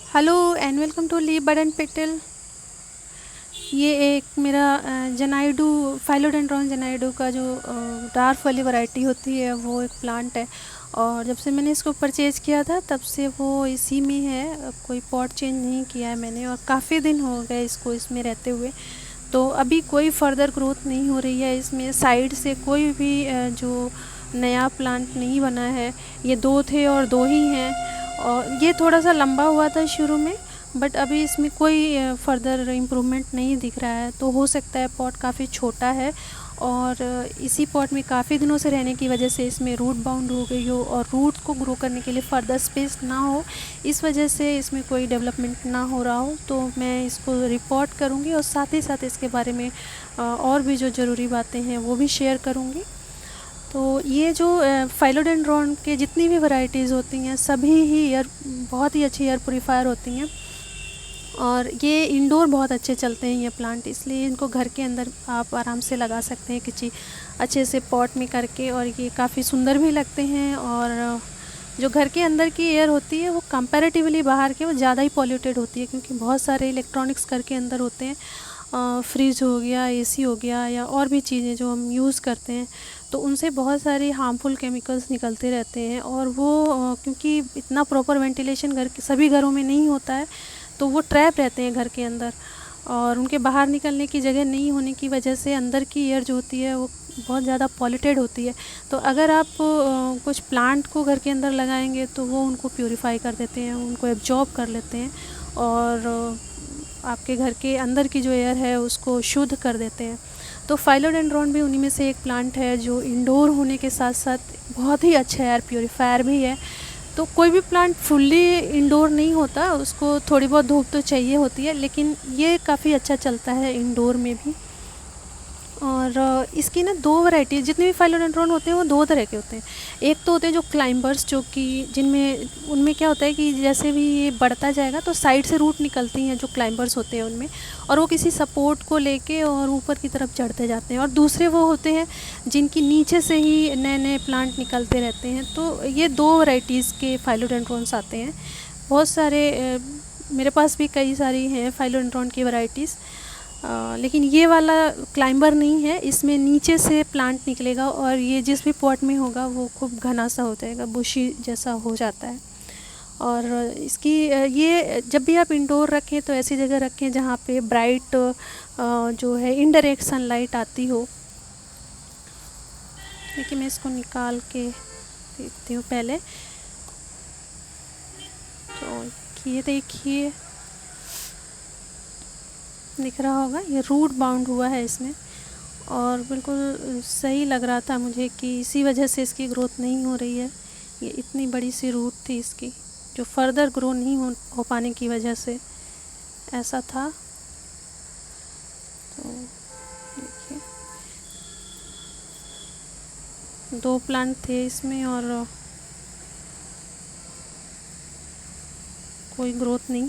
Hello and welcome to Lee bird petal. ये एक मेरा जनाइडू फाइलोडेंड्रॉन जनाइडू का जो डार्क वाली वैरायटी होती है वो एक प्लांट है। और जब से मैंने इसको परचेज़ किया था तब से वो इसी में है, कोई पॉट चेंज नहीं किया है मैंने, और काफ़ी दिन हो गए इसको इसमें रहते हुए। तो अभी कोई फर्दर ग्रोथ नहीं हो रही है इसमें, साइड से कोई भी जो नया प्लांट नहीं बना है। ये दो थे और दो ही हैं, और ये थोड़ा सा लंबा हुआ था शुरू में, बट अभी इसमें कोई फर्दर इम्प्रूवमेंट नहीं दिख रहा है। तो हो सकता है पॉट काफ़ी छोटा है, और इसी पॉट में काफ़ी दिनों से रहने की वजह से इसमें रूट बाउंड हो गई हो, और रूट को ग्रो करने के लिए फ़र्दर स्पेस ना हो, इस वजह से इसमें कोई डेवलपमेंट ना हो रहा हो। तो मैं इसको रिपोर्ट करूँगी, और साथ ही साथ इसके बारे में और भी जो ज़रूरी बातें हैं वो भी शेयर करूँगी। तो ये जो फाइलोडेंड्रॉन के जितनी भी वैरायटीज़ होती हैं सभी ही बहुत ही अच्छी एयर प्योरीफायर होती हैं, और ये इंडोर बहुत अच्छे चलते हैं ये प्लांट, इसलिए इनको घर के अंदर आप आराम से लगा सकते हैं किसी अच्छे से पॉट में करके, और ये काफ़ी सुंदर भी लगते हैं। और जो घर के अंदर की एयर होती है वो कंपैरेटिवली बाहर के वो ज़्यादा ही पॉल्यूटेड होती है, क्योंकि बहुत सारे इलेक्ट्रॉनिक्स घर के अंदर होते हैं। फ्रिज हो गया, एसी हो गया, या और भी चीज़ें जो हम यूज़ करते हैं, तो उनसे बहुत सारे हार्मफुल केमिकल्स निकलते रहते हैं। और वो क्योंकि इतना प्रॉपर वेंटिलेशन घर के सभी घरों में नहीं होता है, तो वो ट्रैप रहते हैं घर के अंदर, और उनके बाहर निकलने की जगह नहीं होने की वजह से अंदर की एयर जो होती है वो बहुत ज़्यादा पॉल्यूटेड होती है। तो अगर आप कुछ प्लांट को घर के अंदर लगाएंगे तो वो उनको प्यूरिफाई कर देते हैं, उनको एब्जॉर्ब कर लेते हैं, और आपके घर के अंदर की जो एयर है उसको शुद्ध कर देते हैं। तो फाइलोडेंड्रॉन भी उन्हीं में से एक प्लांट है जो इंडोर होने के साथ साथ बहुत ही अच्छा एयर प्योरीफायर भी है। तो कोई भी प्लांट फुल्ली इंडोर नहीं होता, उसको थोड़ी बहुत धूप तो चाहिए होती है, लेकिन ये काफ़ी अच्छा चलता है इंडोर में भी। और इसकी ना दो वैरायटी, जितने भी फाइलोडेंड्रॉन होते हैं वो दो तरह के होते हैं। एक तो होते हैं जो क्लाइंबर्स, जो कि जिनमें उनमें क्या होता है कि जैसे भी ये बढ़ता जाएगा तो साइड से रूट निकलती हैं, जो क्लाइंबर्स होते हैं उनमें, और वो किसी सपोर्ट को लेके और ऊपर की तरफ चढ़ते जाते हैं। और दूसरे वो होते हैं जिनकी नीचे से ही नए नए प्लांट निकलते रहते हैं। तो ये दो वैराइटीज़ के फाइलोडेंड्रॉन्स आते हैं। बहुत सारे मेरे पास भी कई सारी हैं फाइलोडेंड्रॉन की वैराइटीज़, लेकिन ये वाला क्लाइंबर नहीं है, इसमें नीचे से प्लांट निकलेगा, और ये जिस भी पॉट में होगा वो खूब घना सा हो जाएगा, बुशी जैसा हो जाता है। और इसकी ये जब भी आप इंडोर रखें तो ऐसी जगह रखें जहाँ पे ब्राइट जो है इनडायरेक्ट सनलाइट आती हो। देखिए मैं इसको निकाल के देखती हूँ पहले। तो ये देखिए, दिख रहा होगा ये रूट बाउंड हुआ है इसमें, और बिल्कुल सही लग रहा था मुझे कि इसी वजह से इसकी ग्रोथ नहीं हो रही है। ये इतनी बड़ी सी रूट थी इसकी, जो फर्दर ग्रो नहीं हो पाने की वजह से ऐसा था। तो देखिए, दो प्लांट थे इसमें और कोई ग्रोथ नहीं।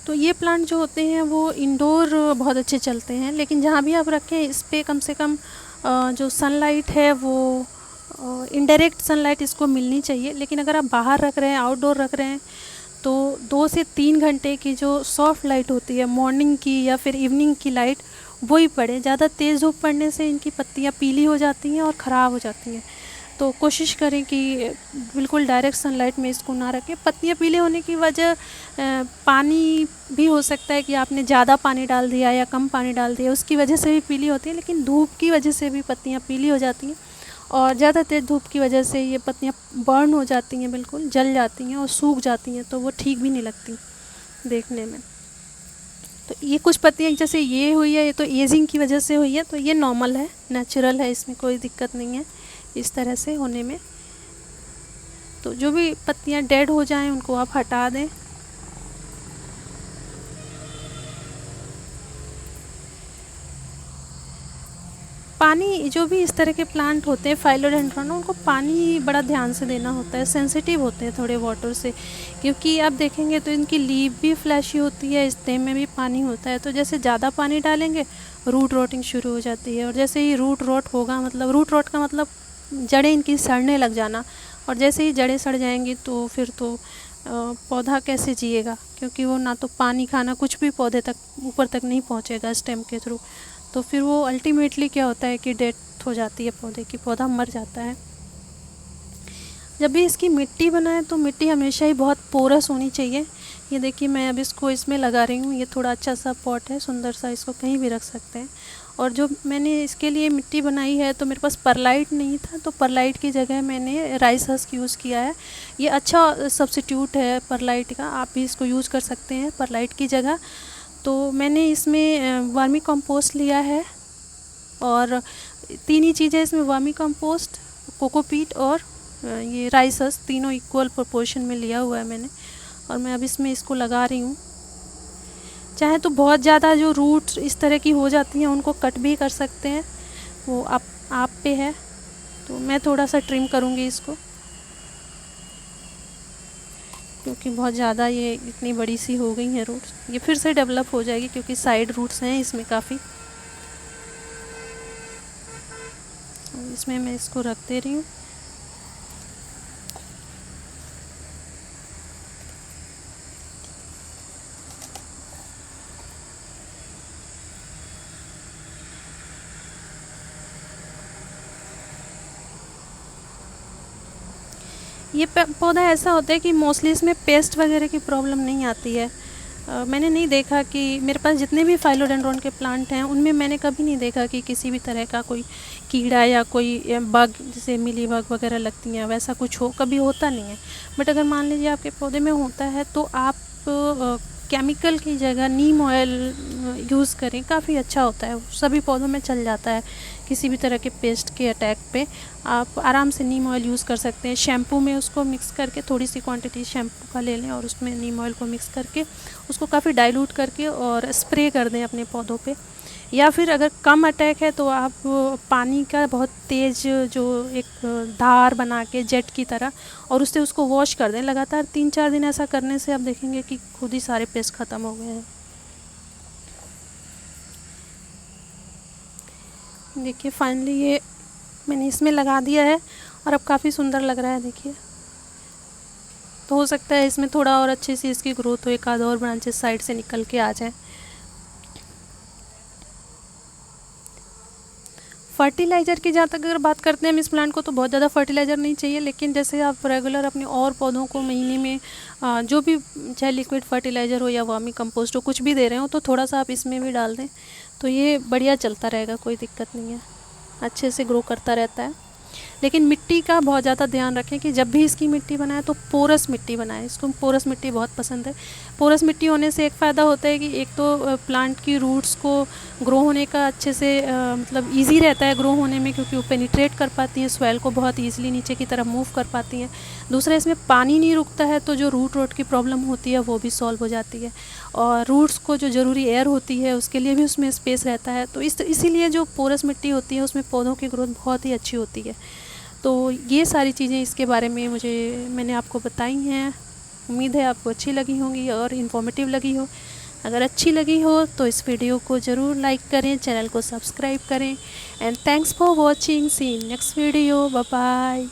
तो ये प्लांट जो होते हैं वो इंडोर बहुत अच्छे चलते हैं, लेकिन जहाँ भी आप रखें इस पर कम से कम जो सनलाइट है वो इनडायरेक्ट सनलाइट इसको मिलनी चाहिए। लेकिन अगर आप बाहर रख रहे हैं, आउटडोर रख रहे हैं, तो 2 से 3 घंटे की जो सॉफ्ट लाइट होती है मॉर्निंग की या फिर इवनिंग की लाइट, वही पड़े। ज़्यादा तेज़ धूप पड़ने से इनकी पत्तियाँ पीली हो जाती हैं और ख़राब हो जाती हैं। तो कोशिश करें कि बिल्कुल डायरेक्ट सनलाइट में इसको ना रखें। पत्तियाँ पीले होने की वजह पानी भी हो सकता है कि आपने ज़्यादा पानी डाल दिया या कम पानी डाल दिया, उसकी वजह से भी पीली होती है। लेकिन धूप की वजह से भी पत्तियाँ पीली हो जाती हैं, और ज़्यादा तेज़ धूप की वजह से ये पत्तियाँ बर्न हो जाती हैं, बिल्कुल जल जाती हैं और सूख जाती हैं, तो वो ठीक भी नहीं लगती देखने में। तो ये कुछ पत्तियाँ जैसे ये हुई है, ये तो एजिंग की वजह से हुई है, तो ये नॉर्मल है, नेचुरल है, इसमें कोई दिक्कत नहीं है इस तरह से होने में। तो जो भी पत्तियाँ डेड हो जाएं उनको आप हटा दें। पानी, जो भी इस तरह के प्लांट होते हैं फाइलोडेंड्रॉन, उनको पानी बड़ा ध्यान से देना होता है, सेंसिटिव होते हैं थोड़े वाटर से, क्योंकि आप देखेंगे तो इनकी लीफ भी फ्लैशी होती है, स्टेम में भी पानी होता है। तो जैसे ज़्यादा पानी डालेंगे रूट रोटिंग शुरू हो जाती है, और जैसे ही रूट रोट होगा, मतलब रूट रोट का मतलब जड़ें इनकी सड़ने लग जाना, और जैसे ही जड़ें सड़ जाएंगी तो फिर तो पौधा कैसे जिएगा, क्योंकि वो ना तो पानी खाना कुछ भी पौधे तक ऊपर तक नहीं पहुँचेगा स्टेम के थ्रू। तो फिर वो अल्टीमेटली क्या होता है कि डेथ हो जाती है पौधे की, पौधा मर जाता है। जब भी इसकी मिट्टी बनाए तो मिट्टी हमेशा ही बहुत पोरस होनी चाहिए। ये देखिए मैं अब इसको इसमें लगा रही हूँ, ये थोड़ा अच्छा सा पॉट है, सुंदर सा, इसको कहीं भी रख सकते हैं। और जो मैंने इसके लिए मिट्टी बनाई है, तो मेरे पास परलाइट नहीं था, तो परलाइट की जगह मैंने राइस हस्क यूज़ किया है। ये अच्छा सब्स्टिट्यूट है परलाइट का, आप भी इसको यूज़ कर सकते हैं परलाइट की जगह। तो मैंने इसमें वर्मी कंपोस्ट लिया है, और 3 ही चीज़ें इसमें, वर्मी कंपोस्ट, कोकोपीट और ये राइस हस्क, तीनों इक्वल प्रोपोर्शन में लिया हुआ है मैंने। और मैं अब इसमें इसको लगा रही हूँ। चाहे तो बहुत ज़्यादा जो रूट्स इस तरह की हो जाती हैं उनको कट भी कर सकते हैं, वो आप पे है। तो मैं थोड़ा सा ट्रिम करूँगी इसको, क्योंकि बहुत ज़्यादा ये इतनी बड़ी सी हो गई हैं रूट्स। ये फिर से डेवलप हो जाएगी क्योंकि साइड रूट्स हैं इसमें काफ़ी। इसमें मैं इसको रख दे रही हूँ। ये पौधा ऐसा होता है कि मोस्टली इसमें पेस्ट वगैरह की प्रॉब्लम नहीं आती है। मैंने नहीं देखा कि, मेरे पास जितने भी फाइलोडेंड्रोन के प्लांट हैं उनमें मैंने कभी नहीं देखा कि किसी भी तरह का कोई कीड़ा या कोई बग, जैसे मिली बग वगैरह लगती हैं, वैसा कुछ हो, कभी होता नहीं है। बट अगर मान लीजिए आपके पौधे में होता है तो आप केमिकल की जगह नीम ऑयल यूज़ करें, काफ़ी अच्छा होता है, सभी पौधों में चल जाता है। किसी भी तरह के पेस्ट के अटैक पे आप आराम से नीम ऑयल यूज़ कर सकते हैं। शैम्पू में उसको मिक्स करके, थोड़ी सी क्वांटिटी शैम्पू का ले लें और उसमें नीम ऑयल को मिक्स करके उसको काफ़ी डाइल्यूट करके और स्प्रे कर दें अपने पौधों पे। या फिर अगर कम अटैक है तो आप पानी का बहुत तेज़ जो एक धार बना के जेट की तरह, और उससे उसको वॉश कर दें लगातार 3-4 दिन। ऐसा करने से आप देखेंगे कि खुद ही सारे पेस्ट ख़त्म हो गए हैं। देखिए फाइनली ये मैंने इसमें लगा दिया है और अब काफ़ी सुंदर लग रहा है। देखिए, तो हो सकता है इसमें थोड़ा और अच्छे से इसकी ग्रोथ हो, एक आध और ब्रांचेस साइड से निकल के आ जाएं। फर्टिलाइज़र की जहाँ तक अगर बात करते हैं हम इस प्लांट को, तो बहुत ज़्यादा फर्टिलाइज़र नहीं चाहिए, लेकिन जैसे आप रेगुलर अपने और पौधों को महीने में जो भी, चाहे लिक्विड फर्टिलाइज़र हो या वर्मी कंपोस्ट हो, कुछ भी दे रहे हो, तो थोड़ा सा आप इसमें भी डाल दें, तो ये बढ़िया चलता रहेगा, कोई दिक्कत नहीं है, अच्छे से ग्रो करता रहता है। लेकिन मिट्टी का बहुत ज़्यादा ध्यान रखें कि जब भी इसकी मिट्टी बनाएं तो पोरस मिट्टी बनाएं। इसको पोरस मिट्टी बहुत पसंद है। पोरस मिट्टी होने से एक फ़ायदा होता है कि एक तो प्लांट की रूट्स को ग्रो होने का अच्छे से मतलब ईजी रहता है ग्रो होने में, क्योंकि वो पेनिट्रेट कर पाती हैं सॉइल को, बहुत ईजिली नीचे की तरफ मूव कर पाती हैं। दूसरा, इसमें पानी नहीं रुकता है, तो जो रूट की प्रॉब्लम होती है वो भी सॉल्व हो जाती है, और रूट्स को जो ज़रूरी एयर होती है उसके लिए भी उसमें स्पेस रहता है। तो इसीलिए जो पोरस मिट्टी होती है उसमें पौधों की ग्रोथ बहुत ही अच्छी होती है। तो ये सारी चीज़ें इसके बारे में मैंने आपको बताई हैं। उम्मीद है आपको अच्छी लगी होंगी और इन्फॉर्मेटिव लगी हो। अगर अच्छी लगी हो तो इस वीडियो को ज़रूर लाइक करें, चैनल को सब्सक्राइब करें। And thanks for watching, see in next video, bye bye.